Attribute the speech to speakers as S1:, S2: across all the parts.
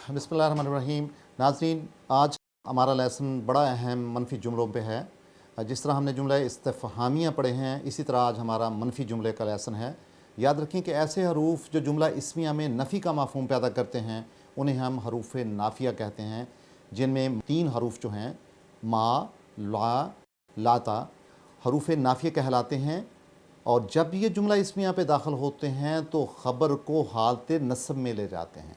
S1: बिस्मिल्लाहिर्रहमानिर्रहीम। नाज़रीन, आज हमारा लेसन बड़ा अहम मनफी जुमलों पे है। जिस तरह हमने जुमला इस्तिफ़हामिया पढ़े हैं, इसी तरह आज हमारा मनफी जुमले का लेसन है। याद रखें कि ऐसे हरूफ जो जुमला इस्मिया में नफ़ी का मफ़हूम पैदा करते हैं उन्हें हम हरूफ नाफिया कहते हैं, जिनमें 3 हरूफ जो हैं मा, ला, लाता हरूफ नाफिया कहलाते हैं। और जब ये जुमला इस्मिया पे दाखिल होते हैं तो ख़बर को हालत नस्ब में ले जाते हैं,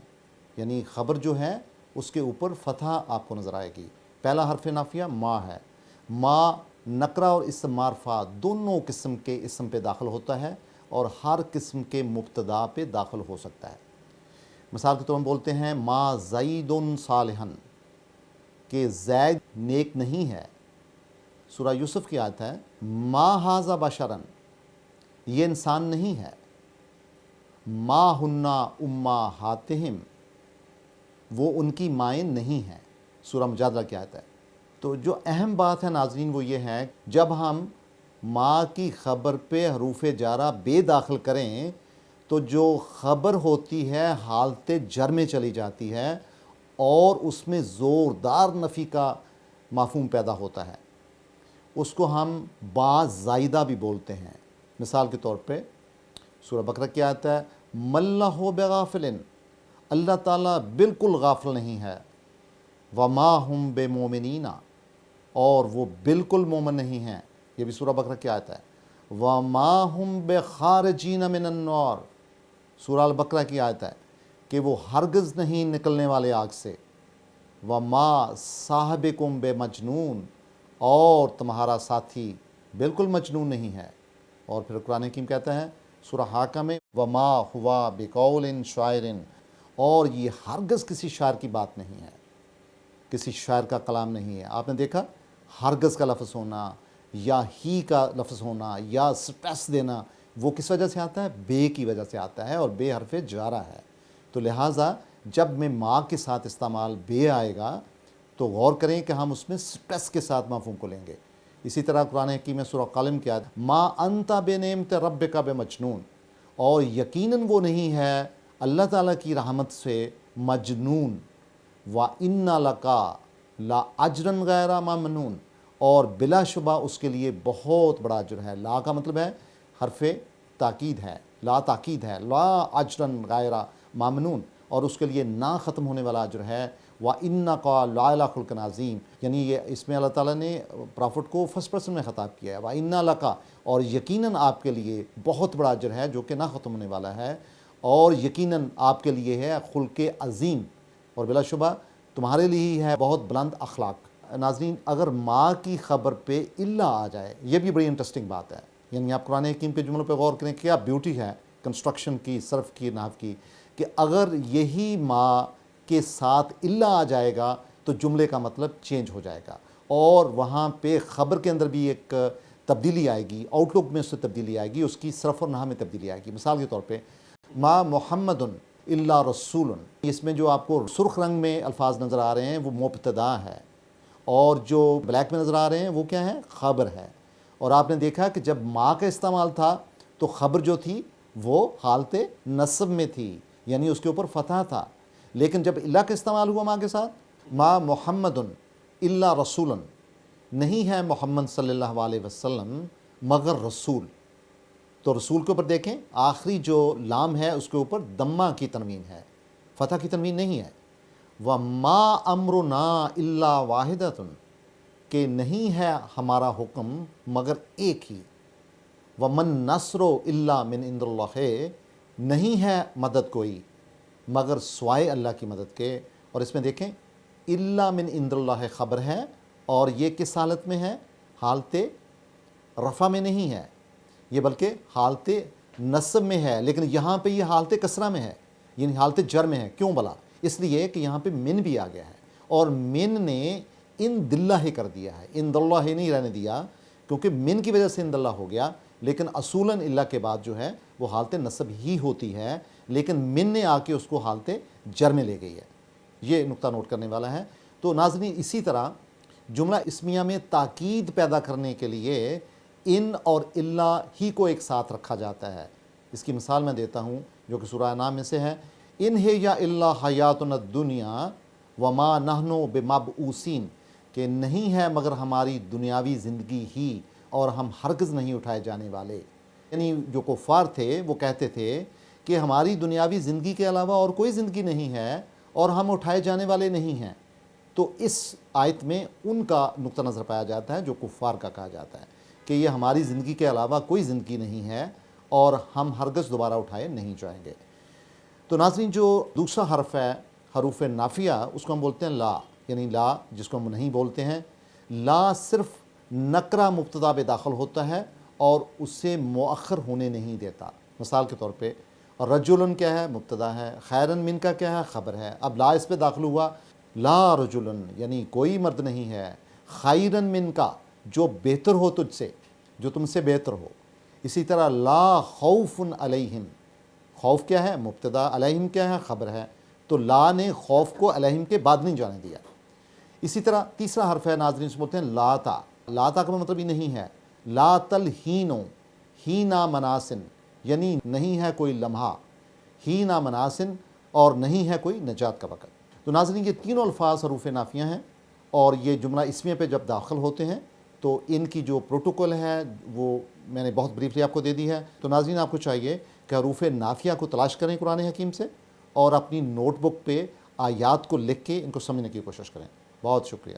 S1: यानी ख़बर जो है उसके ऊपर फ़तह आपको नज़र आएगी। पहला हरफ नाफिया मा है। मा नकरा और इसम मारफा दोनों किस्म के इसम पे दाखिल होता है और हर किस्म के मुब्तदा पे दाखिल हो सकता है। मिसाल के तौर पर बोलते हैं मा ज़ईदुन सालिहन, कि ज़ैद नेक नहीं है। सूरह यूसुफ की आयत है मा हाज़ा बशरन, ये इंसान नहीं है। मा हुन्ना उम्मा हातिहिम, वो उनकी माएँ नहीं हैं। सूरह मुजादला की आयत है। तो जो अहम बात है नाज़रीन वो ये है, जब हम माँ की ख़बर पे हरूफ जारा बे दाखिल करें तो जो ख़बर होती है हालत जर में चली जाती है और उसमें ज़ोरदार नफ़ी का मफ़हूम पैदा होता है। उसको हम बा ज़ाइदा भी बोलते हैं। मिसाल के तौर पे सूरह बकरा की आयत है मल्लाहु बेगाफिलिन, अल्लाह ताला बिल्कुल गाफिल नहीं है। वमा हुम बेमोमिनीना, और वो बिल्कुल मोमिन नहीं हैं। ये भी सूरह बकरा की आयत है। वमा हुम बेखारजीन मिनन्नार, सूरह अल बकरा की आयत है कि वो हरगिज़ नहीं निकलने वाले आग से। वमा साहिबकुम बेमजनून, और तुम्हारा साथी बिल्कुल मजनून नहीं है। और फिर कुरान हकीम कहता है सूरह हाका में वमा हुआ बिकौलिन शायरिन, और ये हरगिज़ किसी शायर की बात नहीं है, किसी शायर का कलाम नहीं है। आपने देखा हरगिज़ का लफ्ज़ होना या ही का लफ्ज़ होना या स्ट्रेस देना, वो किस वजह से आता है? बे की वजह से आता है, और बे हरफ जारा है। तो लिहाजा जब में माँ के साथ इस्तेमाल बे आएगा तो गौर करें कि हम उसमें स्ट्रेस के साथ मफ़हूम को लेंगे। इसी तरह कुरान हकीम में सूरह कलम की आयत मा अंता बेनेमत रब्बिका बेमजनून, और यकीनन वो नहीं है अल्लाह ताला की रहमत से मजनून। व इन्ना लका ला अजरन गैरा ममनून, और बिलाशुबा उसके लिए बहुत बड़ा अजर है। ला का मतलब है हरफ ताकीद है, ला ताकीद है, ला अजरन गैरा ममनून, और उसके लिए ना ख़त्म होने वाला अजर है। व इन्ना का ला खुल्कन अज़ीम, यानी ये इसमें अल्लाह ताला ने प्रॉफिट को फर्स्ट पर्सन में ख़ताब किया है। व इन्ना लका, और यकीनन आपके लिए बहुत बड़ा अजर है जो कि ना ख़त्म होने वाला है, और यकीनन आपके लिए है खुल्के अज़ीम, और बिलाशुबा तुम्हारे लिए ही है बहुत बुलंद अखलाक। नाज़रीन, अगर माँ की ख़बर पे इल्ला आ जाए, ये भी बड़ी इंटरेस्टिंग बात है। यानी आप कुरान हकीम के जुमलों पे गौर करें, क्या ब्यूटी है कंस्ट्रक्शन की, सर्फ की, नाहव की, कि अगर यही माँ के साथ इल्ला आ जाएगा तो जुमले का मतलब चेंज हो जाएगा, और वहाँ पे ख़बर के अंदर भी एक तब्दीली आएगी, आउटलुक में उससे तब्दीली आएगी, उसकी सरफ़ और नहा में तब्दीली आएगी। मिसाल के तौर पे मा मुहम्मदुन इल्ला रसूलुन, इसमें जो आपको सुर्ख रंग में अल्फाज नज़र आ रहे हैं वो मुब्तदा है, और जो ब्लैक में नज़र आ रहे हैं वो क्या है? ख़बर है। और आपने देखा कि जब माँ का इस्तेमाल था तो ख़बर जो थी वो हालत नस्ब में थी, यानी उसके ऊपर फ़तह था। लेकिन जब इल्ला का इस्तेमाल हुआ माँ के साथ, मा मुहम्मदुन इल्ला रसूलन, नहीं है मोहम्मद सल्लल्लाहु अलैहि वसल्लम मगर रसूल। तो रसूल के ऊपर देखें आखिरी जो लाम है उसके ऊपर दम्मा की तनवीन है, फ़तह की तनवीन नहीं है। व मा अम्रुना इल्ला वाहिदतुन, कि नहीं है हमारा हुक्म मगर एक ही। व मन नस्रो इल्ला मिन इंदिल्लाह, नहीं है मदद कोई मगर स्वाय अल्लाह की मदद के। और इसमें देखें इल्ला मिन इंदिल्लाह ख़बर है, और ये किस हालत में है? हालत रफ़ा में नहीं है ये, बल्कि हालत नस्ब में है। लेकिन यहाँ पे ये हालत कसरा में है, यानी हालत जर में है। क्यों भला? इसलिए कि यहाँ पे मिन भी आ गया है, और मिन ने इन दिल्लाह कर दिया है, इन दल्लाह नहीं रहने दिया, क्योंकि मिन की वजह से इन दल्ला हो गया। लेकिन असूलन इल्ला के बाद जो है वो हालत नस्ब ही होती है, लेकिन मिन ने आके उसको हालत जर में ले गई है। ये नुक्ता नोट करने वाला है। तो नाज़रीन, इसी तरह जुमला इस्मिया में ताकीद पैदा करने के लिए इन और इल्ला ही को एक साथ रखा जाता है। इसकी मिसाल मैं देता हूँ जो कि सूरह अनाम में से है। ان ہے یا اللہ حیاتنا الدنیا وما نحن بمبعوثین، کہ نہیں ہے مگر ہماری دنیاوی زندگی ہی اور ہم ہرگز نہیں اٹھائے جانے والے۔ یعنی جو کفار تھے وہ کہتے تھے کہ ہماری دنیاوی زندگی کے علاوہ اور کوئی زندگی نہیں ہے اور ہم اٹھائے جانے والے نہیں ہیں۔ تو اس آیت میں ان کا نقطہ نظر پایا جاتا ہے جو کفار کا کہا جاتا ہے کہ یہ ہماری زندگی کے علاوہ کوئی زندگی نہیں ہے اور ہم ہرگز دوبارہ اٹھائے نہیں جائیں گے۔ تو ناظرین، جو دوسرا حرف ہے حروف نافیہ، اس کو ہم بولتے ہیں لا، یعنی لا جس کو ہم نہیں بولتے ہیں۔ لا صرف نکرہ مبتدا پہ داخل ہوتا ہے اور اسے مؤخر ہونے نہیں دیتا۔ مثال کے طور پہ رجلن کیا ہے؟ مبتدا ہے۔ خیرن من کا کیا ہے؟ خبر ہے۔ اب لا اس پہ داخل ہوا، لا رجلن یعنی کوئی مرد نہیں ہے، خیرن من کا جو بہتر ہو تجھ سے، جو تم سے بہتر ہو۔ اسی طرح لا خوف علیہم، خوف کیا ہے؟ مبتدا، علیہم کیا ہے؟ خبر ہے۔ تو لا نے خوف کو علیہم کے بعد نہیں جانے دیا۔ اسی طرح تیسرا حرف ہے ناظرین، سے بولتے ہیں لاتا۔ لاتا کا مطلب یہ نہیں ہے لا تلہینو ہینا مناسن، یعنی نہیں ہے کوئی لمحہ، ہینا مناسن اور نہیں ہے کوئی نجات کا وقت۔ تو ناظرین، یہ تینوں الفاظ حروف نافیہ ہیں اور یہ جملہ اسمیہ پہ جب داخل ہوتے ہیں تو ان کی جو پروٹوکول ہے وہ میں نے بہت بریفلی آپ کو دے دی ہے۔ تو ناظرین، آپ کو چاہیے کہ حروف نافیہ کو تلاش کریں قرآن حکیم سے اور اپنی نوٹ بک پہ آیات کو لکھ کے ان کو سمجھنے کی کوشش کریں۔ بہت شکریہ۔